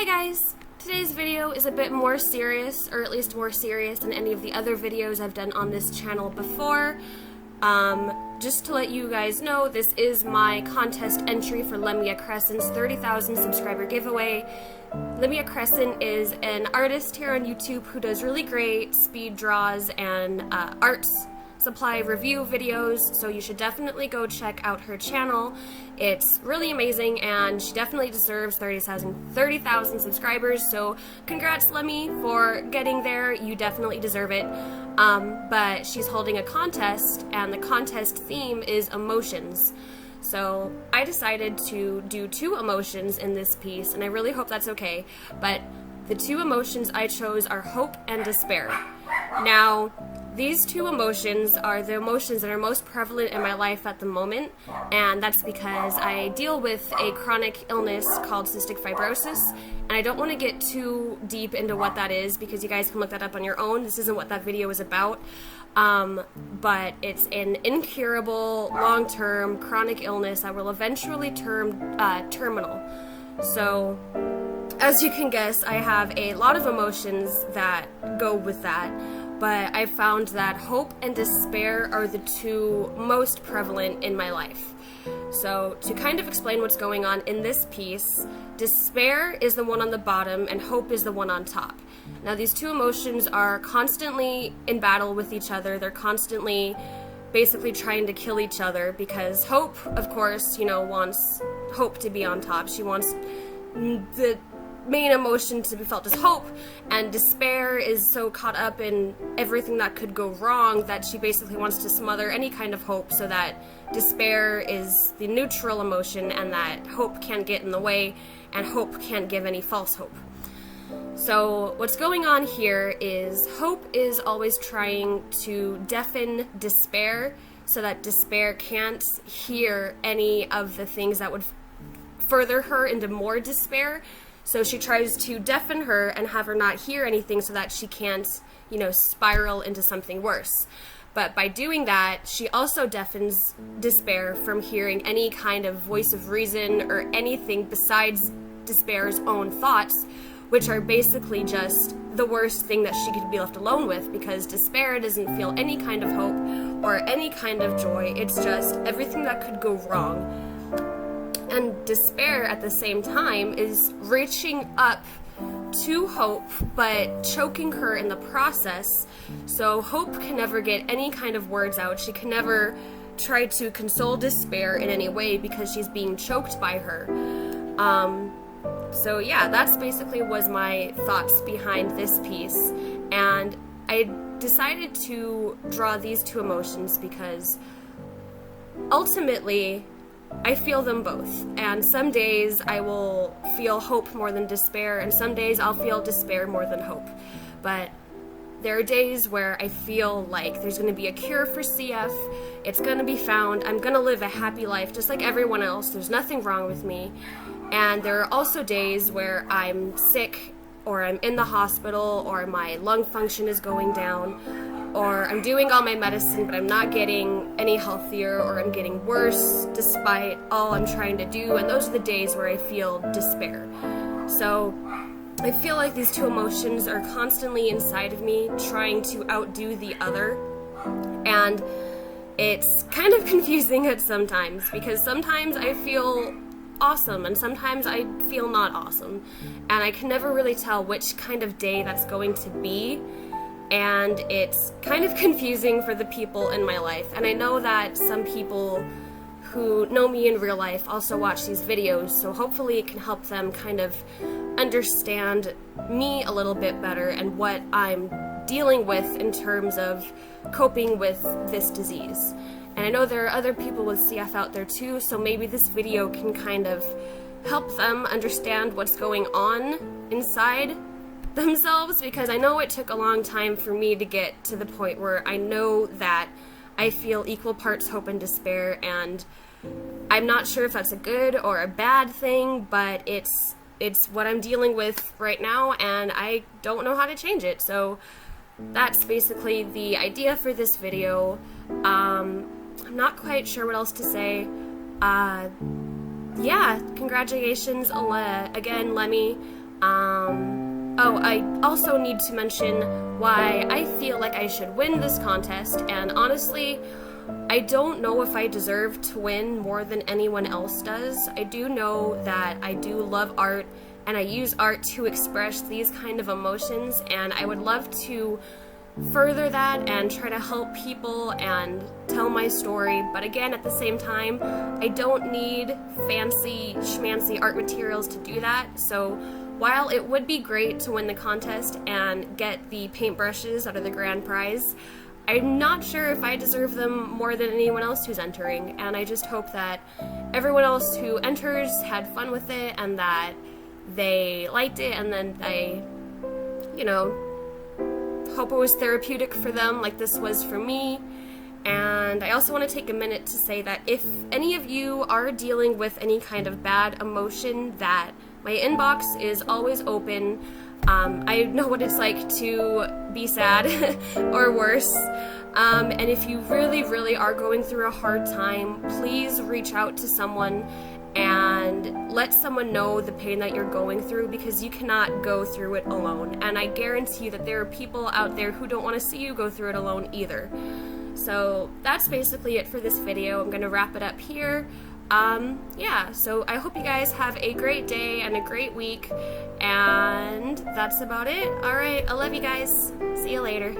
Hi guys! Today's video is a bit more serious, or at least more serious than any of the other videos I've done on this channel before. Just to let you guys know, this is my contest entry for Lemiacrescent's 30,000 subscriber giveaway. Lemiacrescent is an artist here on YouTube who does really great speed draws and art supply review videos, so you should definitely go check out her channel. It's really amazing and she definitely deserves 30,000 subscribers, so congrats Lemmy for getting there. You definitely deserve it. But she's holding a contest and the contest theme is emotions. So I decided to do two emotions in this piece, and I really hope that's okay, but the two emotions I chose are hope and despair. Now, these two emotions are the emotions that are most prevalent in my life at the moment, and that's because I deal with a chronic illness called cystic fibrosis, and I don't want to get too deep into what that is because you guys can look that up on your own. This isn't what that video is about, but it's an incurable, long-term chronic illness that will eventually turn terminal. So, as you can guess, I have a lot of emotions that go with that. But I found that hope and despair are the two most prevalent in my life. So to kind of explain what's going on in this piece, despair is the one on the bottom and hope is the one on top. Now these two emotions are constantly in battle with each other. They're constantly basically trying to kill each other because hope, of course, wants hope to be on top. She wants the main emotion to be felt as hope, and despair is so caught up in everything that could go wrong that she basically wants to smother any kind of hope so that despair is the neutral emotion and that hope can't get in the way and hope can't give any false hope. So what's going on here is hope is always trying to deafen despair so that despair can't hear any of the things that would further her into more despair. So she tries to deafen her and have her not hear anything so that she can't, spiral into something worse. But by doing that, she also deafens despair from hearing any kind of voice of reason or anything besides despair's own thoughts, which are basically just the worst thing that she could be left alone with, because despair doesn't feel any kind of hope or any kind of joy. It's just everything that could go wrong. And despair at the same time is reaching up to hope but choking her in the process, so hope can never get any kind of words out. She can never try to console despair in any way because she's being choked by her. So yeah, that's basically was my thoughts behind this piece, and I decided to draw these two emotions because ultimately I feel them both, and some days I will feel hope more than despair, and some days I'll feel despair more than hope. But there are days where I feel like there's going to be a cure for CF, it's going to be found, I'm going to live a happy life just like everyone else, there's nothing wrong with me. And there are also days where I'm sick, or I'm in the hospital, or my lung function is going down, or I'm doing all my medicine but I'm not getting any healthier, or I'm getting worse despite all I'm trying to do, and those are the days where I feel despair. So I feel like these two emotions are constantly inside of me trying to outdo the other, and it's kind of confusing at sometimes because sometimes I feel awesome and sometimes I feel not awesome, and I can never really tell which kind of day that's going to be. And it's kind of confusing for the people in my life. And I know that some people who know me in real life also watch these videos, so hopefully it can help them kind of understand me a little bit better and what I'm dealing with in terms of coping with this disease. And I know there are other people with CF out there too, so maybe this video can kind of help them understand what's going on inside themselves, because I know it took a long time for me to get to the point where I know that I feel equal parts hope and despair, and I'm not sure if that's a good or a bad thing, but it's what I'm dealing with right now and I don't know how to change it. So that's basically the idea for this video. I'm not quite sure what else to say. Yeah, congratulations again, Lemmy. Oh, I also need to mention why I feel like I should win this contest, and honestly, I don't know if I deserve to win more than anyone else does. I do know that I do love art, and I use art to express these kind of emotions, and I would love to further that and try to help people and tell my story, but again, at the same time, I don't need fancy schmancy art materials to do that. So while it would be great to win the contest and get the paintbrushes out of the grand prize, I'm not sure if I deserve them more than anyone else who's entering, and I just hope that everyone else who enters had fun with it and that they liked it, and then I, you know, hope it was therapeutic for them like this was for me. And I also want to take a minute to say that if any of you are dealing with any kind of bad emotion, that my inbox is always open. I know what it's like to be sad or worse. And if you really are going through a hard time, please reach out to someone and let someone know the pain that you're going through, because you cannot go through it alone. And I guarantee that there are people out there who don't want to see you go through it alone either. So that's basically it for this video. I'm going to wrap it up here. Yeah, so I hope you guys have a great day and a great week, and that's about it. Alright, I love you guys. See you later.